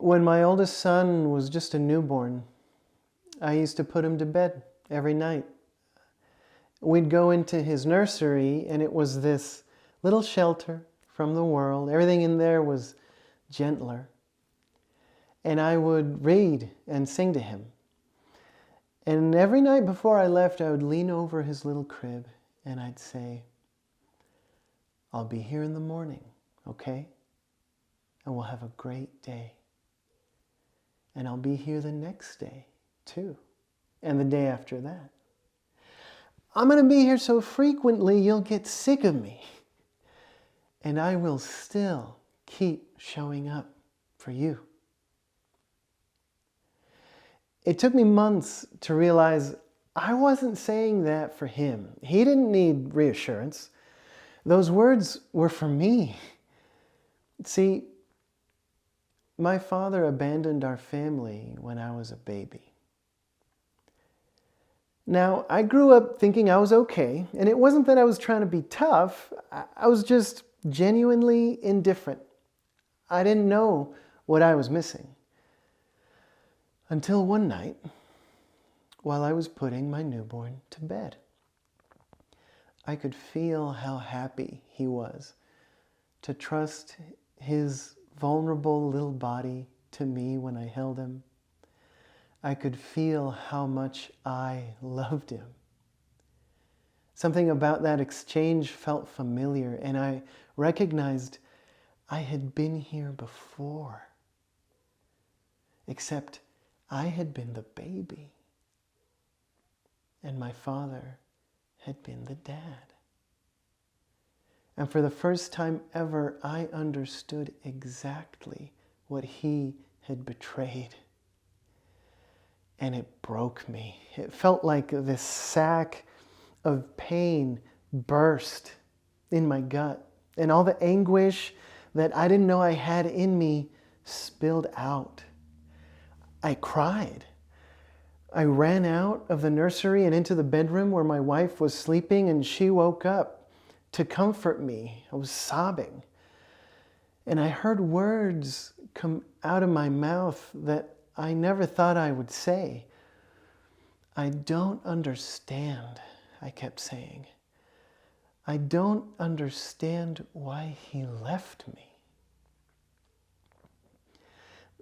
When my oldest son was just a newborn, I used to put him to bed every night. We'd go into his nursery, and it was this little shelter from the world. Everything in there was gentler. And I would read and sing to him. And every night before I left, I would lean over his little crib and I'd say, "I'll be here in the morning, okay? And we'll have a great day. And I'll be here the next day, too. And the day after that. I'm going to be here so frequently you'll get sick of me. And I will still keep showing up for you." It took me months to realize I wasn't saying that for him. He didn't need reassurance. Those words were for me. See, my father abandoned our family when I was a baby. Now, I grew up thinking I was okay, and it wasn't that I was trying to be tough. I was just genuinely indifferent. I didn't know what I was missing. Until one night, while I was putting my newborn to bed, I could feel how happy he was to trust his vulnerable little body to me when I held him. I could feel how much I loved him. Something about that exchange felt familiar, and I recognized I had been here before. Except I had been the baby, and my father had been the dad. And for the first time ever, I understood exactly what he had betrayed. And it broke me. It felt like this sack of pain burst in my gut, and all the anguish that I didn't know I had in me spilled out. I cried. I ran out of the nursery and into the bedroom where my wife was sleeping, and she woke up to comfort me. I was sobbing. And I heard words come out of my mouth that I never thought I would say. "I don't understand," I kept saying. "I don't understand why he left me."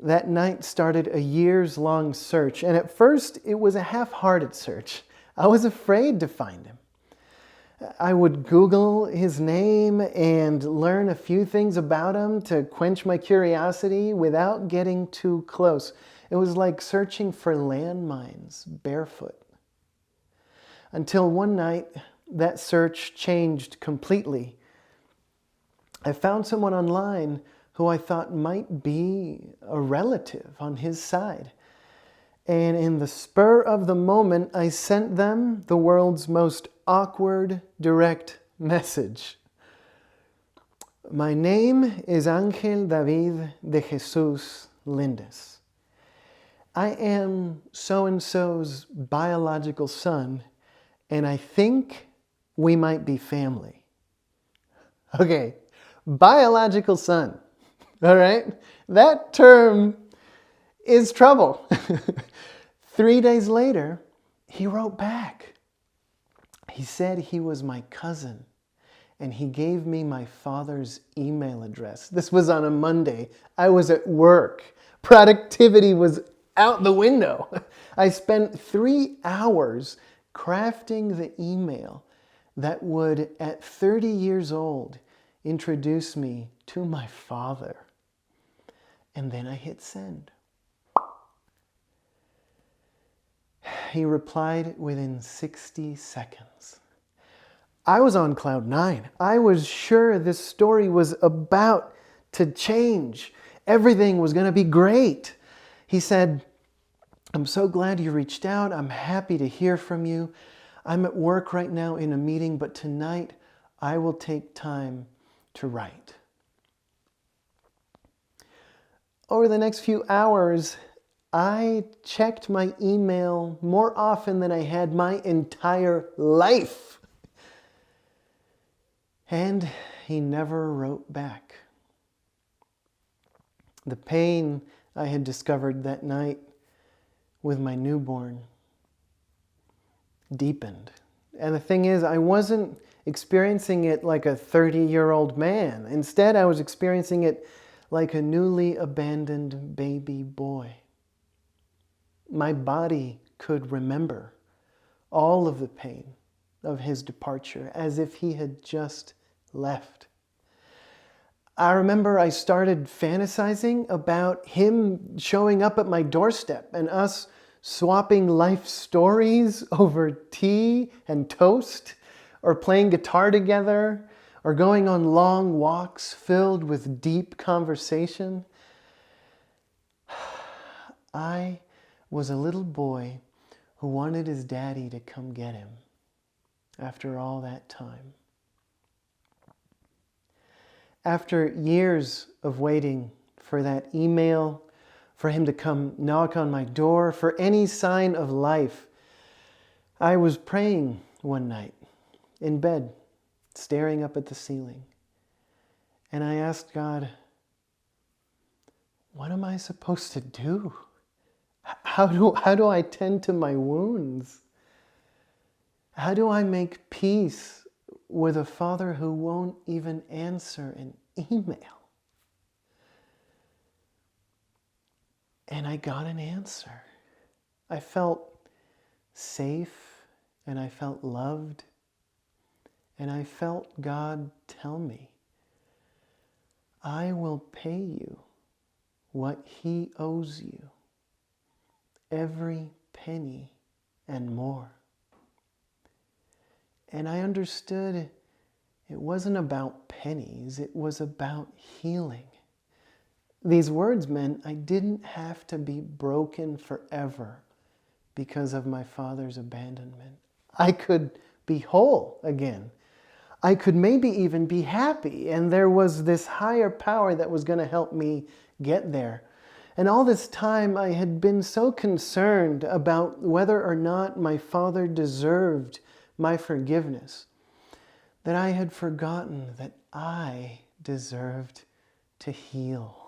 That night started a years-long search, and at first it was a half-hearted search. I was afraid to find him. I would Google his name and learn a few things about him to quench my curiosity without getting too close. It was like searching for landmines barefoot. Until one night, that search changed completely. I found someone online who I thought might be a relative on his side. And in the spur of the moment, I sent them the world's most awkward, direct message. "My name is Ángel David de Jesus Lindes. I am so-and-so's biological son, and I think we might be family." Okay, biological son. All right? That term is trouble. 3 days later, he wrote back. He said he was my cousin, and he gave me my father's email address. This was on a Monday. I was at work. Productivity was out the window. I spent 3 hours crafting the email that would, at 30 years old, introduce me to my father. And then I hit send. He replied within 60 seconds. I was on cloud 9. I was sure this story was about to change. Everything was going to be great. He said, "I'm so glad you reached out. I'm happy to hear from you. I'm at work right now in a meeting, but tonight I will take time to write." Over the next few hours, I checked my email more often than I had my entire life. And he never wrote back. The pain I had discovered that night with my newborn deepened. And the thing is, I wasn't experiencing it like a 30-year-old man. Instead, I was experiencing it like a newly abandoned baby boy. My body could remember all of the pain of his departure as if he had just left. I remember I started fantasizing about him showing up at my doorstep and us swapping life stories over tea and toast, or playing guitar together, or going on long walks filled with deep conversation. I was a little boy who wanted his daddy to come get him after all that time. After years of waiting for that email, for him to come knock on my door, for any sign of life, I was praying one night in bed, staring up at the ceiling. And I asked God, what am I supposed to do? How do I tend to my wounds? How do I make peace with a father who won't even answer an email? And I got an answer. I felt safe, and I felt loved, and I felt God tell me, I will pay you what He owes you, every penny and more. And I understood it wasn't about pennies, it was about healing. These words meant I didn't have to be broken forever because of my father's abandonment. I could be whole again. I could maybe even be happy, and there was this higher power that was going to help me get there. And all this time I had been so concerned about whether or not my father deserved my forgiveness that I had forgotten that I deserved to heal.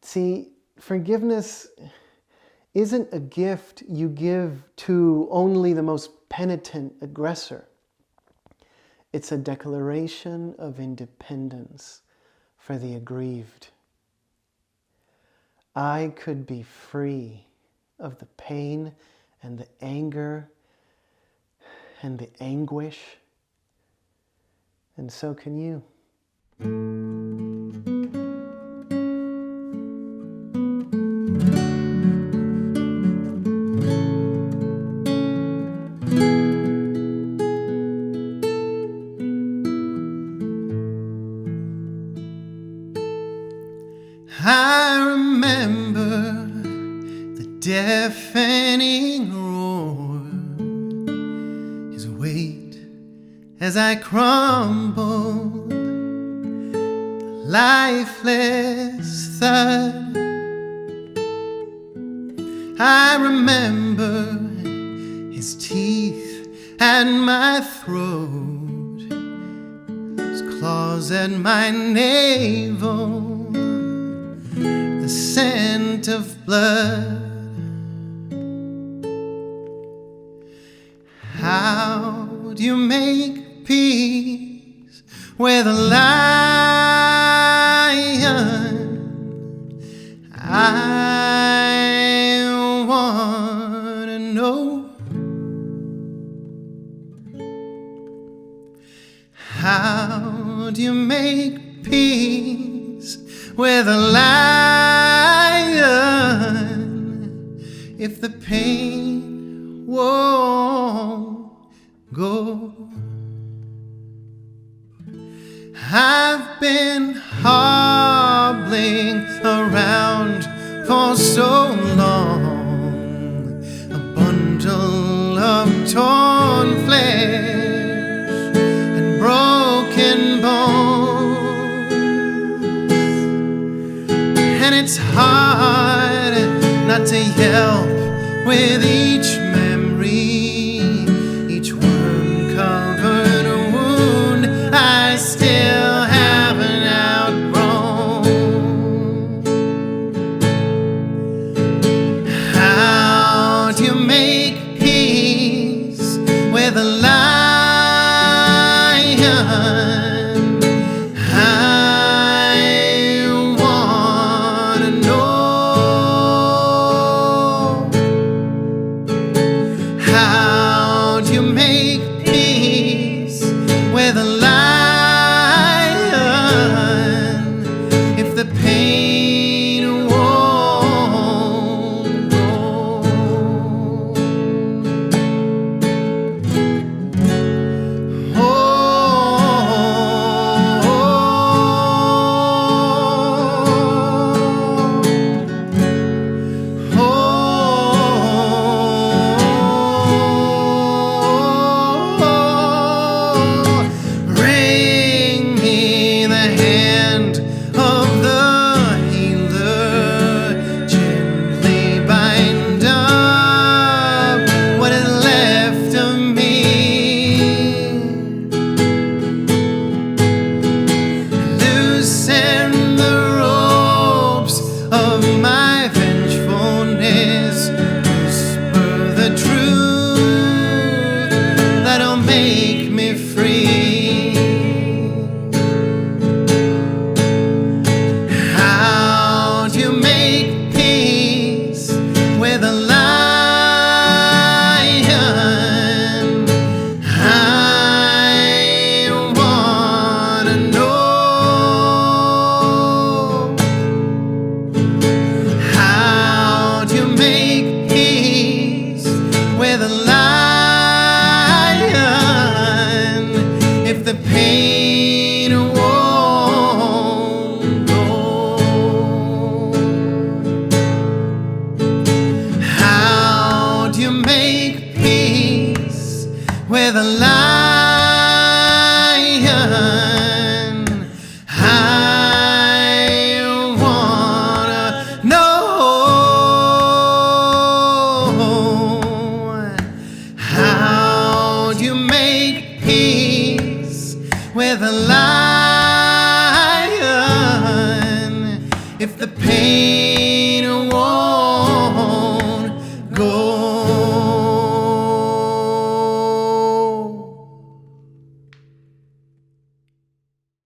See, forgiveness isn't a gift you give to only the most penitent aggressor. It's a declaration of independence for the aggrieved. I could be free of the pain and the anger and the anguish, and so can you. I remember the deafening roar, his weight as I crumbled, lifeless thud. I remember his teeth at my throat, his claws at my navel, the scent of blood. How do you make peace with a lion? I wanna know. How do you make peace with a lion if the pain won't go? I've been hobbling around for so long, a bundle of torn flesh and broken bones, and it's hard not to yelp with each